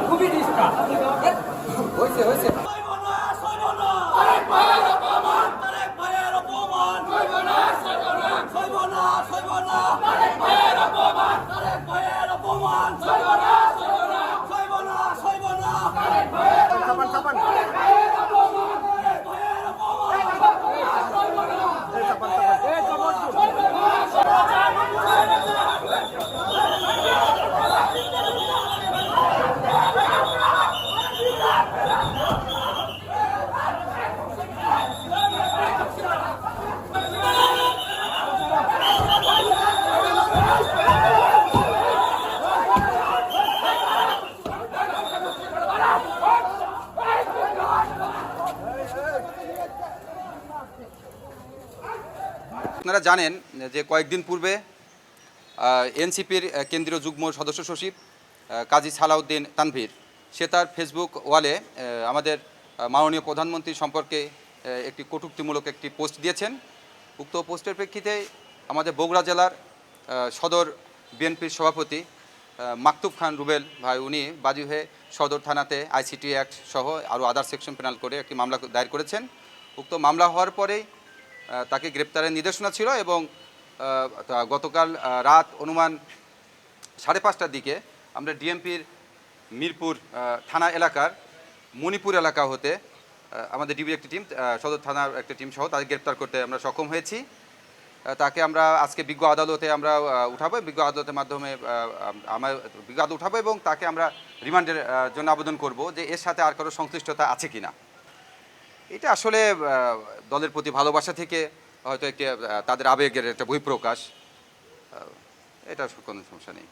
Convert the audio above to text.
খুবই ডিস্টার্ব হয়েছে আপনারা জানেন যে কয়েকদিন পূর্বে এনসিপির কেন্দ্রীয় যুগ্ম সদস্য সচিব কাজী সালাউদ্দিন তানভীর সে তার ফেসবুক ওয়ালে আমাদের মাননীয় প্রধানমন্ত্রী সম্পর্কে একটি কটূক্তিমূলক একটি পোস্ট দিয়েছেন। উক্ত পোস্টের প্রেক্ষিতে আমাদের বগুড়া জেলার সদর বিএনপির সভাপতি মাকতুব খান রুবেল ভাই উনি বাদী হয়ে সদর থানাতে আইসিটি অ্যাক্ট সহ আরও আদার সেকশন পেনাল করে একটি মামলা দায়ের করেছেন। উক্ত মামলা হওয়ার পরেই তাকে গ্রেপ্তারের নির্দেশনা ছিল এবং গতকাল রাত অনুমান 5:30টার দিকে আমরা ডিএমপির মিরপুর থানা এলাকার মণিপুর এলাকা হতে আমাদের ডিবির একটি টিম সদর থানার একটা টিম সহ তাকে গ্রেপ্তার করতে আমরা সক্ষম হয়েছি। তাকে আমরা আজকে বিজ্ঞ আদালতে আমরা উঠাবো, বিজ্ঞ আদালতের মাধ্যমে বিজ্ঞ আদালত উঠাবো এবং তাকে আমরা রিমান্ডের জন্য আবেদন করব যে এর সাথে আর কারো সংশ্লিষ্টতা আছে কি না। এটা আসলে দলের প্রতি ভালোবাসা থেকে হয়তো একটি তাদের আবেগের একটা বহিঃপ্রকাশ, এটা কোনো সমস্যা নেই।